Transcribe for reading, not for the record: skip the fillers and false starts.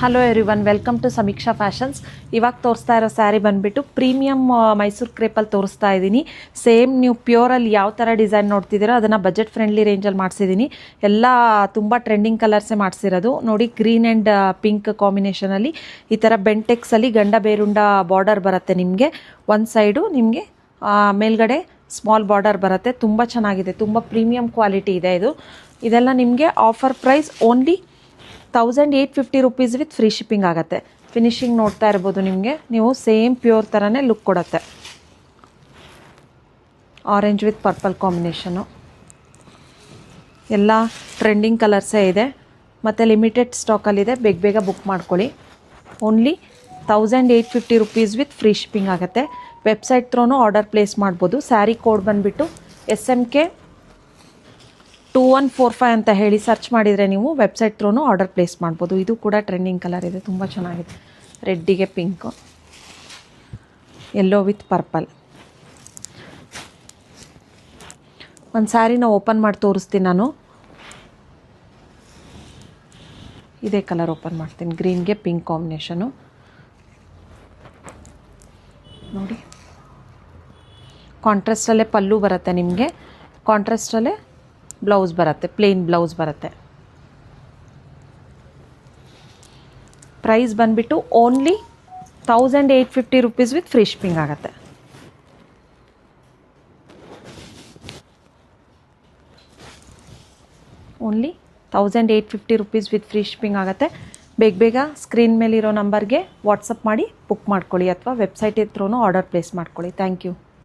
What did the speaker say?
Hello everyone, welcome to ಸಮೀಕ್ಷಾ fashions. ಇವಾಗ ತೋರಿಸ್ತಾ ಇರೋ ಸ್ಯಾರಿ ಬಂದುಬಿಟ್ಟು ಪ್ರೀಮಿಯಮ್ ಮೈಸೂರು ಕ್ರೇಪಲ್ಲಿ ತೋರಿಸ್ತಾ ಇದ್ದೀನಿ. ಸೇಮ್ ನೀವು ಪ್ಯೂರಲ್ಲಿ ಯಾವ ಥರ ಡಿಸೈನ್ ನೋಡ್ತಿದ್ದೀರೋ ಅದನ್ನು ಬಜೆಟ್ ಫ್ರೆಂಡ್ಲಿ ರೇಂಜಲ್ಲಿ ಮಾಡಿಸಿದ್ದೀನಿ. ಎಲ್ಲ ತುಂಬ ಟ್ರೆಂಡಿಂಗ್ ಕಲರ್ಸೇ ಮಾಡಿಸಿರೋದು. ನೋಡಿ, ಗ್ರೀನ್ ಆ್ಯಂಡ್ ಪಿಂಕ್ ಕಾಂಬಿನೇಷನಲ್ಲಿ ಈ ಥರ ಬೆಂಟೆಕ್ಸಲ್ಲಿ ಗಂಡ ಬೇರುಂಡ ಬಾರ್ಡರ್ ಬರುತ್ತೆ. ನಿಮಗೆ ಒಂದು ಸೈಡು ನಿಮಗೆ ಮೇಲ್ಗಡೆ ಸ್ಮಾಲ್ ಬಾರ್ಡರ್ ಬರುತ್ತೆ. ತುಂಬ ಚೆನ್ನಾಗಿದೆ, ತುಂಬ ಪ್ರೀಮಿಯಂ ಕ್ವಾಲಿಟಿ ಇದೆ ಇದು. ಇದೆಲ್ಲ ನಿಮಗೆ offer price only 1850 rupees with free shipping ಆಗುತ್ತೆ. ಫಿನಿಶಿಂಗ್ ನೋಡ್ತಾ ಇರ್ಬೋದು ನಿಮಗೆ, ನೀವು ಸೇಮ್ ಪ್ಯೂರ್ ಥರನೇ ಲುಕ್ ಕೊಡುತ್ತೆ. ಆರೆಂಜ್ ವಿತ್ ಪರ್ಪಲ್ ಕಾಂಬಿನೇಷನು, ಎಲ್ಲ ಟ್ರೆಂಡಿಂಗ್ ಕಲರ್ಸೇ ಇದೆ ಮತ್ತು ಲಿಮಿಟೆಡ್ ಸ್ಟಾಕಲ್ಲಿದೆ. ಬೇಗ ಬುಕ್ ಮಾಡ್ಕೊಳ್ಳಿ. Only 1850 rupees with free shipping ಆಗುತ್ತೆ. ವೆಬ್ಸೈಟ್ ತ್ರೋನು ಆರ್ಡರ್ ಪ್ಲೇಸ್ ಮಾಡ್ಬೋದು. ಸ್ಯಾರಿ ಕೋಡ್ ಬಂದುಬಿಟ್ಟು SMK 2145 ಅಂತ ಹೇಳಿ ಸರ್ಚ್ ಮಾಡಿದರೆ ನೀವು ವೆಬ್ಸೈಟ್ ತ್ರೋನು ಆರ್ಡರ್ ಪ್ಲೇಸ್ ಮಾಡ್ಬೋದು. ಇದು ಕೂಡ ಟ್ರೆಂಡಿಂಗ್ ಕಲರ್ ಇದೆ, ತುಂಬ ಚೆನ್ನಾಗಿದೆ. ರೆಡ್ಡಿಗೆ ಪಿಂಕು, ಯೆಲ್ಲೋ ವಿತ್ ಪರ್ಪಲ್. ಒಂದು ಸ್ಯಾರಿನ ಓಪನ್ ಮಾಡಿ ತೋರಿಸ್ತೀನಿ ನಾನು. ಇದೇ ಕಲರ್ ಓಪನ್ ಮಾಡ್ತೀನಿ, ಗ್ರೀನ್ಗೆ ಪಿಂಕ್ ಕಾಂಬಿನೇಷನು. ನೋಡಿ, ಕಾಂಟ್ರಾಸ್ಟಲ್ಲೇ ಪಲ್ಲು ಬರುತ್ತೆ ನಿಮಗೆ, ಕಾಂಟ್ರಾಸ್ಟಲ್ಲೇ ಬ್ಲೌಸ್ ಬರುತ್ತೆ, ಪ್ಲೇನ್ ಬ್ಲೌಸ್ ಬರುತ್ತೆ. ಪ್ರೈಸ್ ಬಂದುಬಿಟ್ಟು only 1850 rupees with free shipping ಆಗುತ್ತೆ. Only 1850 rupees with free shipping ಆಗುತ್ತೆ. ಬೇಗ ಸ್ಕ್ರೀನ್ ಮೇಲಿರೋ ನಂಬರ್ಗೆ ವಾಟ್ಸಪ್ ಮಾಡಿ ಬುಕ್ ಮಾಡ್ಕೊಳ್ಳಿ ಅಥವಾ ವೆಬ್ಸೈಟ್ ತ್ರೋನು ಆರ್ಡರ್ ಪ್ಲೇಸ್ ಮಾಡ್ಕೊಳ್ಳಿ. Thank you.